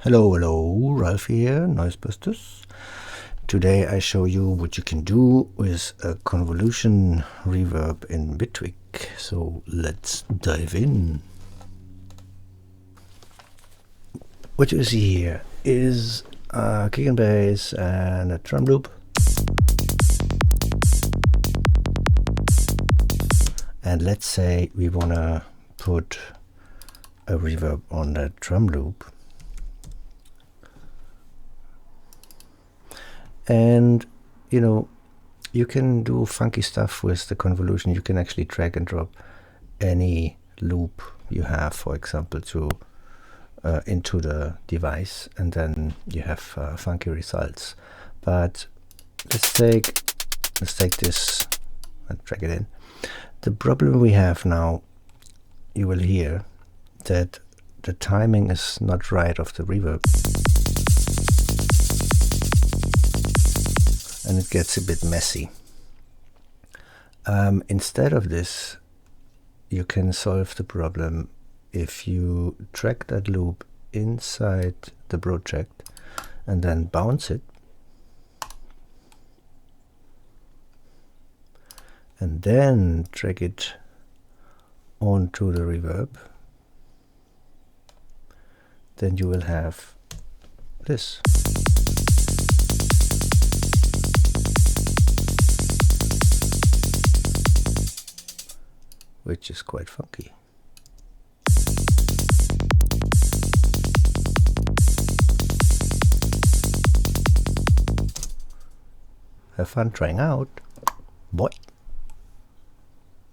Hello, Ralph here, NoizeBusters. Today I show you what you can do with a convolution reverb in Bitwig. So let's dive in. What you see here is a kick and bass and a drum loop. And let's say we want to put a reverb on that drum loop. And you can do funky stuff with the convolution. You can actually drag and drop any loop you have, for example, to into the device, and then you have funky results. But let's take this and drag it in. The problem we have now, you will hear that the timing is not right of the reverb. And it gets a bit messy. Instead of this, you can solve the problem if you drag that loop inside the project and then bounce it, and then drag it onto the reverb. Then you will have this. Which is quite funky. Have fun trying out. Boy.